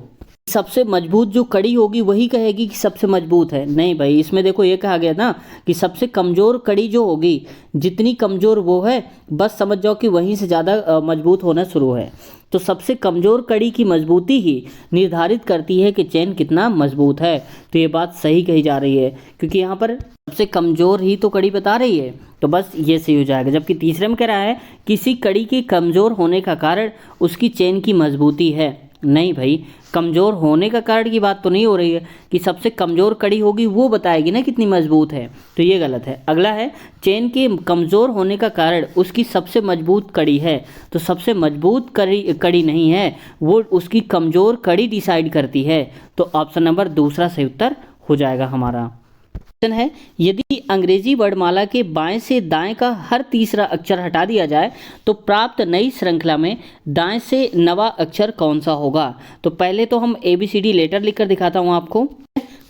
सबसे मजबूत जो कड़ी होगी वही कहेगी कि सबसे मजबूत है। नहीं भाई, इसमें देखो ये कहा गया ना कि सबसे कमज़ोर कड़ी जो होगी जितनी कमज़ोर वो है, बस समझ जाओ कि वहीं से ज़्यादा मजबूत होना शुरू है। तो सबसे कमज़ोर कड़ी की मजबूती ही निर्धारित करती है कि चेन कितना मजबूत है। तो ये बात सही कही जा रही है, क्योंकि यहाँ पर सबसे कमज़ोर ही तो कड़ी बता रही है, तो बस ये सही हो जाएगा। जबकि तीसरे में कह रहा है किसी कड़ी के कमज़ोर होने का कारण उसकी चेन की मजबूती है। नहीं भाई, कमज़ोर होने का कारण की बात तो नहीं हो रही है, कि सबसे कमज़ोर कड़ी होगी वो बताएगी ना कितनी मजबूत है, तो ये गलत है। अगला है चेन के कमज़ोर होने का कारण उसकी सबसे मजबूत कड़ी है, तो सबसे मजबूत कड़ी नहीं है, वो उसकी कमज़ोर कड़ी डिसाइड करती है। तो ऑप्शन नंबर दूसरा सही उत्तर हो जाएगा हमारा। क्वेश्चन है यदि अंग्रेजी वर्णमाला के बाएं से दाएं का हर तीसरा अक्षर हटा दिया जाए तो प्राप्त नई श्रृंखला में दाएं से नवा अक्षर कौन सा होगा। तो पहले तो हम ABCD लेटर लिखकर दिखाता हूं आपको।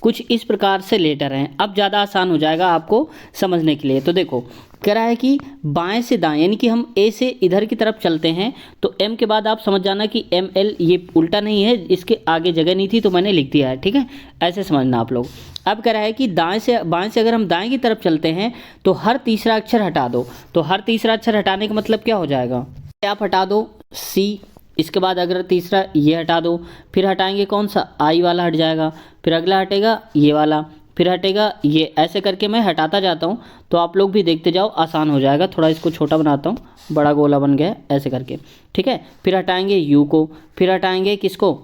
कुछ इस प्रकार से लेटर हैं, अब ज़्यादा आसान हो जाएगा आपको समझने के लिए। तो देखो कह रहा है कि बाएं से दाएं, यानी कि हम A से इधर की तरफ चलते हैं तो M के बाद आप समझ जाना कि ML ये उल्टा नहीं है, इसके आगे जगह नहीं थी तो मैंने लिख दिया है, ठीक है, ऐसे समझना आप लोग। अब कह रहा है कि बाएं से अगर हम दाएं की तरफ चलते हैं तो हर तीसरा अक्षर हटा दो। तो हर तीसरा अक्षर हटाने का मतलब क्या हो जाएगा, आप हटा दो C, इसके बाद अगर तीसरा ये हटा दो, फिर हटाएंगे कौन सा, I वाला हट जाएगा, फिर अगला हटेगा ये वाला, फिर हटेगा ये, ऐसे करके मैं हटाता जाता हूँ। तो आप लोग भी देखते जाओ, आसान हो जाएगा। थोड़ा इसको छोटा बनाता हूँ, बड़ा गोला बन गया ऐसे करके, ठीक है। फिर हटाएंगे U को, फिर हटाएंगे किसको,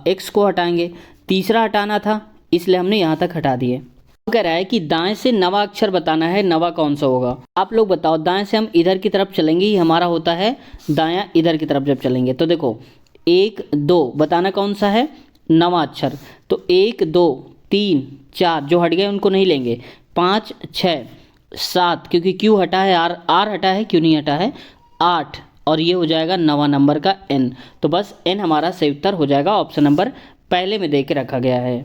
X को हटाएंगे। तीसरा हटाना था इसलिए हमने यहाँ तक हटा दिए। कह रहा है कि दाएं से नवा अक्षर बताना है, नवा कौन सा होगा। आप लोग बताओ, दाएं से हम इधर की तरफ चलेंगे, ये हमारा होता है दायां इधर की तरफ जब चलेंगे। तो देखो 1 2 बताना कौन सा है, नवा अक्षर। तो 1 2 3 4 जो हट गए उनको नहीं लेंगे, 5 6 7 क्योंकि Q हटा है, R हटा है, Q नहीं हटा है, 8 और ये हो जाएगा नवा नंबर का N। तो बस N हमारा सही उत्तर हो जाएगा, ऑप्शन नंबर पहले में दे के रखा गया है।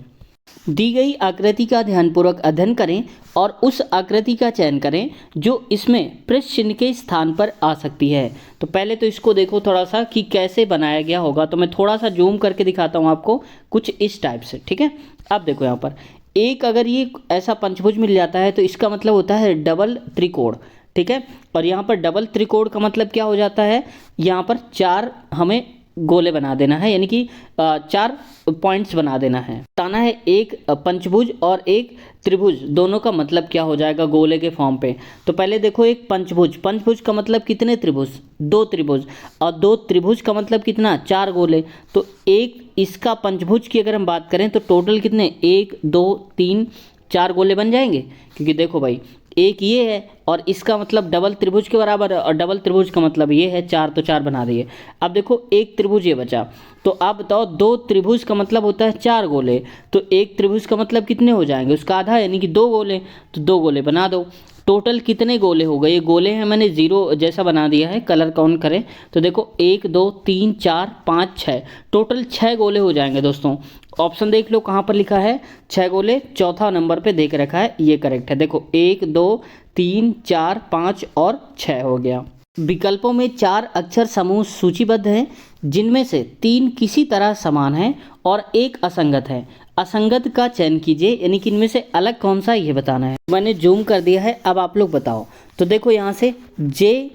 दी गई आकृति का ध्यानपूर्वक अध्ययन करें और उस आकृति का चयन करें जो इसमें प्रश्न चिन्ह के स्थान पर आ सकती है। तो पहले तो इसको देखो थोड़ा सा कि कैसे बनाया गया होगा। तो मैं थोड़ा सा जूम करके दिखाता हूँ आपको, कुछ इस टाइप से, ठीक है। अब देखो यहाँ पर एक अगर ये ऐसा पंचभुज मिल जाता है तो इसका मतलब होता है डबल त्रिकोण, ठीक है। और यहाँ पर डबल त्रिकोण का मतलब क्या हो जाता है, यहाँ पर 4 हमें गोले बना देना है, यानी कि 4 पॉइंट्स बना देना है। बताना है एक पंचभुज और एक त्रिभुज दोनों का मतलब क्या हो जाएगा गोले के फॉर्म पे। तो पहले देखो एक पंचभुज का मतलब कितने त्रिभुज, 2 त्रिभुज, और 2 त्रिभुज का मतलब कितना, 4 गोले। तो एक इसका पंचभुज की अगर हम बात करें तो टोटल कितने, 1 2 3 4 गोले बन जाएंगे। क्योंकि देखो भाई एक ये है और इसका मतलब डबल त्रिभुज के बराबर है, और डबल त्रिभुज का मतलब ये है 4, तो 4 बना दिए। अब देखो एक त्रिभुज ये बचा, तो आप बताओ दो त्रिभुज का मतलब होता है 4 गोले, तो एक त्रिभुज का मतलब कितने हो जाएंगे, उसका आधा यानी कि 2 गोले, तो 2 गोले बना दो। टोटल कितने गोले हो गए, ये गोले हैं मैंने जीरो जैसा बना दिया है, कलर काउंट करें तो देखो 1 2 3 4 5 6, टोटल 6 गोले हो जाएंगे दोस्तों। ऑप्शन देख लो कहाँ पर लिखा है 6 गोले, चौथा नंबर पे देख रखा है, ये करेक्ट है। देखो 1 2 3 4 5 और 6 हो गया। विकल्पों में 4 अक्षर समूह सूचीबद्ध हैं, जिनमें से 3 किसी तरह समान हैं और एक असंगत है। असंगत का चयन कीजिए, यानी कि इनमें से अलग कौन सा ये बताना है। मैंने जूम कर दिया है, अब आप लोग बताओ। तो देखो यहाँ से जे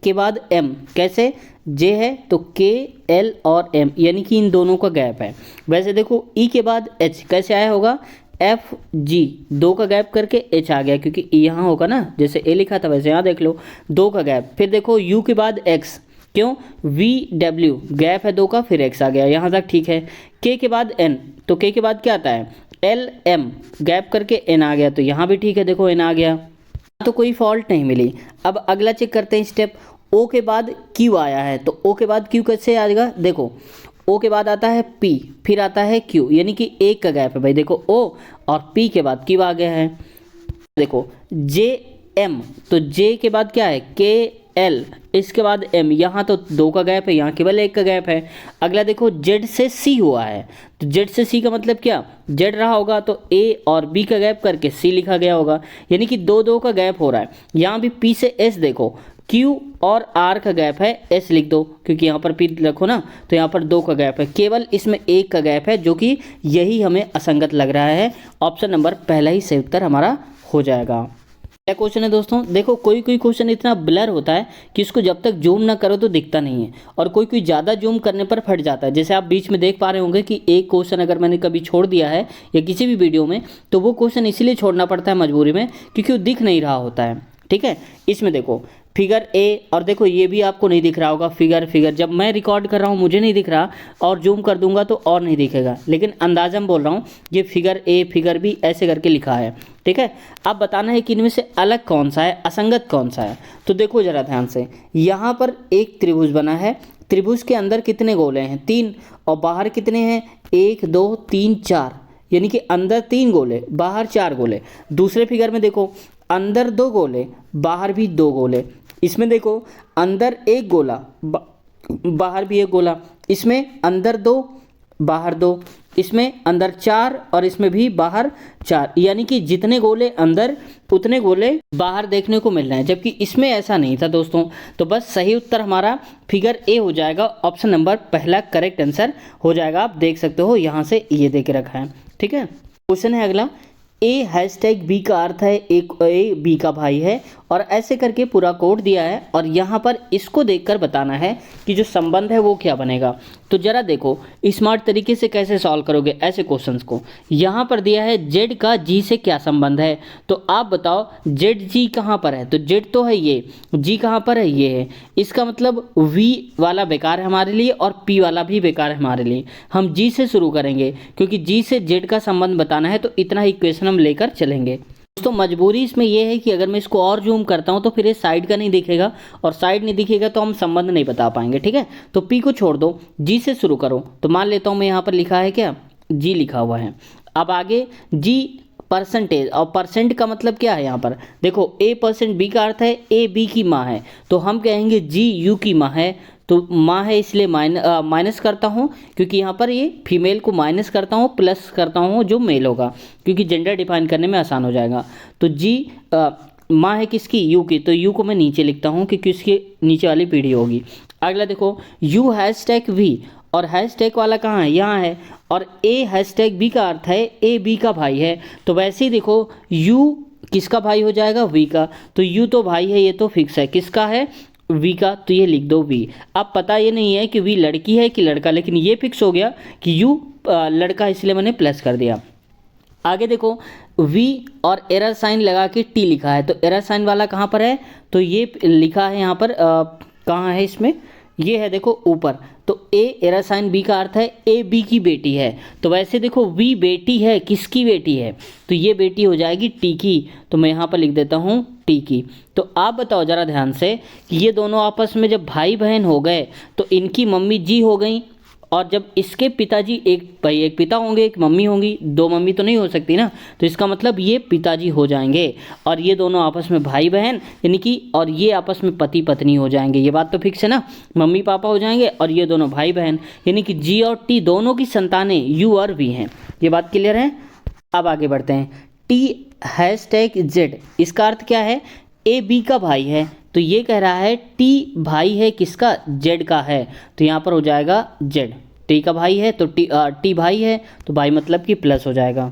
के बाद एम, कैसे जे है तो के एल और एम, यानी कि इन दोनों का गैप है। वैसे देखो ई के बाद एच कैसे आया होगा, एफ जी, 2 का गैप करके एच आ गया, क्योंकि यहाँ होगा ना, जैसे ए लिखा था वैसे यहाँ देख लो 2 का गैप। फिर देखो यू के बाद एक्स, क्यों, वी डब्ल्यू गैप है 2 का, फिर एक्स आ गया, यहाँ तक ठीक है। के के बाद एन, तो के के बाद क्या आता है एल एम, गैप करके एन आ गया, तो यहाँ भी ठीक है, देखो एन आ गया, तो कोई फॉल्ट नहीं मिली। अब अगला चेक करते हैं स्टेप, ओ के बाद क्यू आया है, तो ओ के बाद क्यू कैसे आएगा, देखो ओ के बाद आता है पी, फिर आता है क्यू, यानी कि एक का गैप है भाई, देखो ओ और पी के बाद क्यू आ गया है। देखो जे एम, तो जे के बाद क्या है के एल, इसके बाद एम, यहाँ तो 2 का गैप है, यहाँ केवल 1 का गैप है। अगला देखो जेड से सी हुआ है, तो जेड से सी का मतलब क्या, जेड रहा होगा तो ए और बी का गैप करके सी लिखा गया होगा, यानी कि 2 का गैप हो रहा है। यहाँ भी पी से एस देखो, क्यू और आर का गैप है, एस लिख दो, क्योंकि यहाँ पर पी रखो ना, तो यहाँ पर 2 का गैप है, केवल इसमें 1 का गैप है, जो कि यही हमें असंगत लग रहा है। ऑप्शन नंबर पहला ही सही उत्तर हमारा हो जाएगा। क्या क्वेश्चन है दोस्तों, देखो कोई कोई क्वेश्चन इतना ब्लर होता है कि इसको जब तक जूम ना करो तो दिखता नहीं है, और कोई कोई ज़्यादा जूम करने पर फट जाता है। जैसे आप बीच में देख पा रहे होंगे कि एक क्वेश्चन अगर मैंने कभी छोड़ दिया है या किसी भी वीडियो में, तो वो क्वेश्चन इसीलिए छोड़ना पड़ता है मजबूरी में, क्योंकि वो दिख नहीं रहा होता है। ठीक है, इसमें देखो फिगर ए, और देखो ये भी आपको नहीं दिख रहा होगा, फिगर जब मैं रिकॉर्ड कर रहा हूँ मुझे नहीं दिख रहा, और जूम कर दूंगा तो और नहीं दिखेगा, लेकिन अंदाज़ा मैं बोल रहा हूँ, ये फिगर ए फिगर बी ऐसे करके लिखा है। ठीक है, अब बताना है कि इनमें से अलग कौन सा है, असंगत कौन सा है। तो देखो जरा ध्यान से, यहाँ पर एक त्रिभुज बना है, त्रिभुज के अंदर कितने गोले हैं 3, और बाहर कितने हैं 1 2 3 4, यानी कि अंदर 3 गोले बाहर 4 गोले। दूसरे फिगर में देखो अंदर 2 गोले बाहर भी 2 गोले, इसमें देखो अंदर 1 गोला बाहर भी 1 गोला, इसमें अंदर 2 बाहर 2, इसमें अंदर 4 और इसमें भी बाहर 4, यानी कि जितने गोले अंदर उतने गोले बाहर देखने को मिल रहे हैं, जबकि इसमें ऐसा नहीं था दोस्तों। तो बस सही उत्तर हमारा फिगर ए हो जाएगा, ऑप्शन नंबर पहला करेक्ट आंसर हो जाएगा। आप देख सकते हो यहाँ से ये दे के रखा है। ठीक है, क्वेश्चन है अगला, ए हैशटैग बी का अर्थ है एक ए बी का भाई है, और ऐसे करके पूरा कोड दिया है, और यहाँ पर इसको देखकर बताना है कि जो संबंध है वो क्या बनेगा। तो जरा देखो स्मार्ट तरीके से कैसे सॉल्व करोगे ऐसे क्वेश्चंस को। यहाँ पर दिया है जेड का जी से क्या संबंध है, तो आप बताओ जेड जी कहाँ पर है, तो जेड तो है ये, जी कहाँ पर है ये है, इसका मतलब वी वाला बेकार है हमारे लिए और पी वाला भी बेकार है हमारे लिए। हम जी से शुरू करेंगे, क्योंकि जी से जेड का संबंध बताना है, तो इतना ही इक्वेशन हम लेकर चलेंगे। दोस्तों मजबूरी इसमें यह है कि अगर मैं इसको और जूम करता हूं तो फिर ये साइड का नहीं दिखेगा, और साइड नहीं दिखेगा तो हम संबंध नहीं बता पाएंगे। ठीक है, तो पी को छोड़ दो, जी से शुरू करो। तो मान लेता हूं मैं यहाँ पर लिखा है क्या, जी लिखा हुआ है। अब आगे जी परसेंटेज, और परसेंट का मतलब क्या है, यहाँ पर देखो A% बी का अर्थ है ए बी की माँ है, तो हम कहेंगे जी यू की माँ है, तो माँ है इसलिए माइनस करता हूँ, क्योंकि यहाँ पर ये फीमेल को माइनस करता हूँ, प्लस करता हूँ जो मेल होगा, क्योंकि जेंडर डिफाइन करने में आसान हो जाएगा। तो जी माँ है किसकी, यू की, तो यू को मैं नीचे लिखता हूँ क्योंकि उसकी नीचे वाली पीढ़ी होगी। अगला देखो यू हैशटैग वी, और हैशटैग वाला कहाँ है, यहाँ है, और ए हैशटैग बी का अर्थ है ए बी का भाई है, तो वैसे ही देखो यू किसका भाई हो जाएगा, वी का, तो यू तो भाई है, ये तो फिक्स है, किसका है, वी का, तो ये लिख दो वी। अब पता ये नहीं है कि वी लड़की है कि लड़का, लेकिन ये फिक्स हो गया कि यू लड़का, इसलिए मैंने प्लस कर दिया। आगे देखो वी और एरर साइन लगा के टी लिखा है, तो एरर साइन वाला कहाँ पर है, तो ये लिखा है यहाँ पर कहाँ है, इसमें ये है देखो ऊपर, तो ए एरा साइन बी का अर्थ है ए बी की बेटी है। तो वैसे देखो वी बेटी है, किसकी बेटी है, तो ये बेटी हो जाएगी टी की, तो मैं यहाँ पर लिख देता हूँ टी की। तो आप बताओ ज़रा ध्यान से कि ये दोनों आपस में जब भाई बहन हो गए तो इनकी मम्मी जी हो गई, और जब इसके पिताजी, एक पिता होंगे एक मम्मी होंगी, दो मम्मी तो नहीं हो सकती ना, तो इसका मतलब ये पिताजी हो जाएंगे, और ये दोनों आपस में भाई बहन यानी कि, और ये आपस में पति पत्नी हो जाएंगे। ये बात तो फिक्स है ना, मम्मी पापा हो जाएंगे और ये दोनों भाई बहन, यानी कि जी और टी दोनों की संतानें यू और वी हैं। ये बात क्लियर है। अब आगे बढ़ते हैं। टी हैशटैग जेड, इसका अर्थ क्या है, ए बी का भाई है, तो ये कह रहा है टी भाई है किसका, जेड का है, तो यहाँ पर हो जाएगा जेड। टी का भाई है तो टी भाई है, तो भाई मतलब कि प्लस हो जाएगा।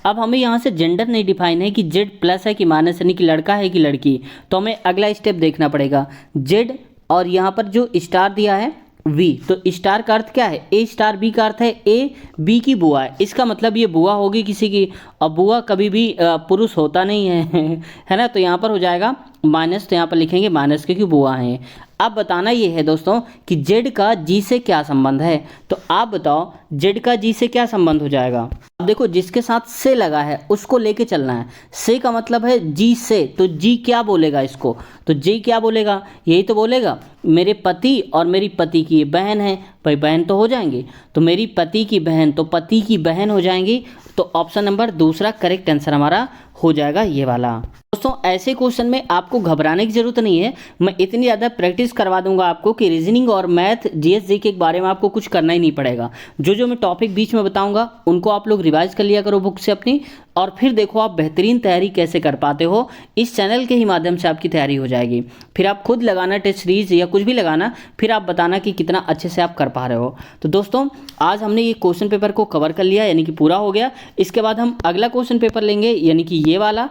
अब हमें यहाँ से जेंडर नहीं डिफाइन है कि जेड प्लस है कि माइनस, यानी कि लड़का है कि लड़की, तो हमें अगला स्टेप देखना पड़ेगा। जेड और यहाँ पर जो स्टार दिया है वी, तो स्टार का अर्थ क्या है, ए स्टार बी का अर्थ है ए बी की बुआ है, इसका मतलब ये बुआ होगी किसी की, और बुआ कभी भी पुरुष होता नहीं है है ना, तो यहाँ पर हो जाएगा माइनस, तो यहाँ पर लिखेंगे माइनस क्योंकि बुआ है। अब बताना ये है दोस्तों कि जेड का जी से क्या संबंध है, तो आप बताओ जेड का जी से क्या संबंध हो जाएगा। अब देखो जिसके साथ से लगा है उसको लेके चलना है, से का मतलब है जी से, तो जी क्या बोलेगा इसको, तो जी क्या बोलेगा, यही तो बोलेगा मेरे पति और मेरी पति की बहन है, भाई बहन तो हो जाएंगी, तो मेरी पति की बहन तो पति की बहन हो जाएंगी, तो ऑप्शन नंबर दूसरा करेक्ट आंसर हमारा हो जाएगा ये वाला। दोस्तों ऐसे क्वेश्चन में आपको घबराने की जरूरत नहीं है, मैं इतनी ज़्यादा प्रैक्टिस करवा दूंगा आपको कि रीजनिंग और मैथ जीएस जी के बारे में आपको कुछ करना ही नहीं पड़ेगा। जो मैं टॉपिक बीच में बताऊंगा उनको आप लोग रिवाइज कर लिया करो बुक से अपनी, और फिर देखो आप बेहतरीन तैयारी कैसे कर पाते हो, इस चैनल के ही माध्यम से आपकी तैयारी हो जाएगी। फिर आप खुद लगाना टेस्ट सीरीज या कुछ भी लगाना, फिर आप बताना कि कितना अच्छे से आप कर पा रहे हो। तो दोस्तों आज हमने ये क्वेश्चन पेपर को कवर कर लिया, यानी कि पूरा हो गया। इसके बाद हम अगला क्वेश्चन पेपर लेंगे, यानी कि ये वाला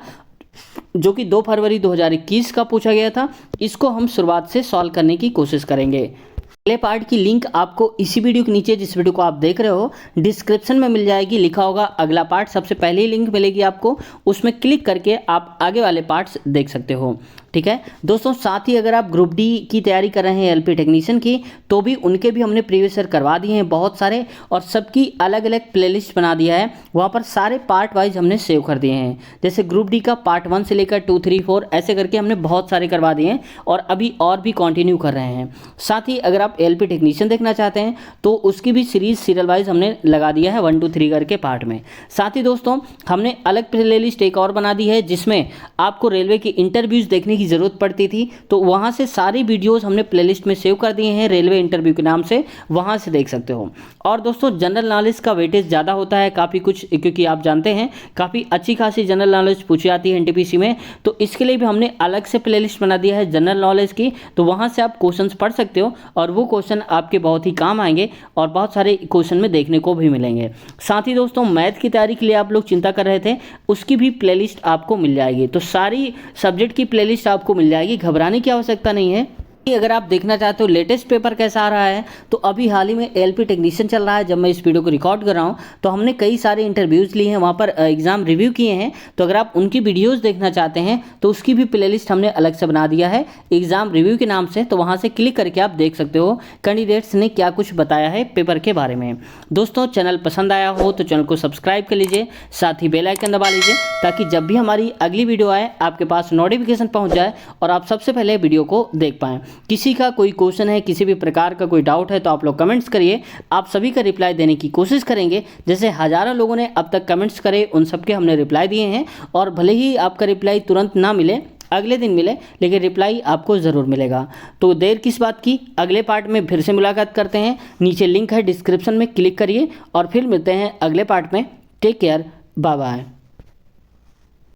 जो कि 2 फरवरी 2021 का पूछा गया था, इसको हम शुरुआत से सॉल्व करने की कोशिश करेंगे। अगले पार्ट की लिंक आपको इसी वीडियो के नीचे, जिस वीडियो को आप देख रहे हो, डिस्क्रिप्शन में मिल जाएगी, लिखा होगा अगला पार्ट, सबसे पहले ही लिंक मिलेगी आपको, उसमें क्लिक करके आप आगे वाले पार्ट्स देख सकते हो। ठीक है दोस्तों, साथ ही अगर आप ग्रुप डी की तैयारी कर रहे हैं एलपी टेक्नीशियन की, तो भी उनके भी हमने प्रीवियस ईयर करवा दिए हैं बहुत सारे, और सबकी अलग अलग प्लेलिस्ट बना दिया है, वहाँ पर सारे पार्ट वाइज हमने सेव कर दिए हैं। जैसे ग्रुप डी का पार्ट 1 से लेकर 2, 3, 4 ऐसे करके हमने बहुत सारे करवा दिए हैं, और अभी और भी कंटिन्यू कर रहे हैं। साथ ही अगर आप एलपी टेक्नीशियन देखना चाहते हैं तो उसकी भी सीरीज सीरियल वाइज हमने लगा दिया है 1, 2, 3 करके पार्ट में। साथ ही दोस्तों हमने अलग प्लेलिस्ट एक और बना दी है, जिसमें आपको रेलवे की इंटरव्यूज देखने की ज़रूरत पड़ती थी, तो वहाँ से सारी वीडियोस हमने प्लेलिस्ट में सेव कर दिए हैं रेलवे इंटरव्यू के नाम से, वहाँ से देख सकते हो। और दोस्तों जनरल नॉलेज का वेटेज ज़्यादा होता है काफ़ी कुछ, क्योंकि आप जानते हैं काफ़ी अच्छी खासी जनरल नॉलेज पूछी जाती है एनटीपीसी में, तो इसके लिए भी हमने अलग से प्लेलिस्ट बना दिया है जनरल नॉलेज की, तो वहाँ से आप क्वेश्चन पढ़ सकते हो, और वो क्वेश्चन आपके बहुत ही काम आएंगे, और बहुत सारे क्वेश्चन में देखने को भी मिलेंगे। साथ ही दोस्तों मैथ की तैयारी के लिए आप लोग चिंता कर रहे थे, उसकी भी प्लेलिस्ट आपको मिल जाएगी, तो सारी सब्जेक्ट की प्लेलिस्ट आपको मिल जाएगी, घबराने की आवश्यकता नहीं है। अगर आप देखना चाहते हो लेटेस्ट पेपर कैसा आ रहा है, तो अभी हाल ही में एलपी टेक्नीशियन चल रहा है, जब मैं इस वीडियो को रिकॉर्ड कर रहा हूं, तो हमने कई सारे इंटरव्यूज़ लिए हैं, वहां पर एग्जाम रिव्यू किए हैं, तो अगर आप उनकी वीडियोस देखना चाहते हैं तो उसकी भी प्लेलिस्ट हमने अलग से बना दिया है एग्जाम रिव्यू के नाम से, तो वहां से क्लिक करके आप देख सकते हो कैंडिडेट्स ने क्या कुछ बताया है पेपर के बारे में। दोस्तों चैनल पसंद आया हो तो चैनल को सब्सक्राइब कर लीजिए, साथ ही बेल आइकन दबा लीजिए, ताकि जब भी हमारी अगली वीडियो आए आपके पास नोटिफिकेशन पहुंच जाए और आप सबसे पहले वीडियो को देख पाएँ। किसी का कोई क्वेश्चन है, किसी भी प्रकार का कोई डाउट है, तो आप लोग कमेंट्स करिए, आप सभी का रिप्लाई देने की कोशिश करेंगे। जैसे हजारों लोगों ने अब तक कमेंट्स करे, उन सबके हमने रिप्लाई दिए हैं, और भले ही आपका रिप्लाई तुरंत ना मिले, अगले दिन मिले, लेकिन रिप्लाई आपको ज़रूर मिलेगा। तो देर किस बात की, अगले पार्ट में फिर से मुलाकात करते हैं, नीचे लिंक है डिस्क्रिप्शन में, क्लिक करिए, और फिर मिलते हैं अगले पार्ट में। Take care, bye bye.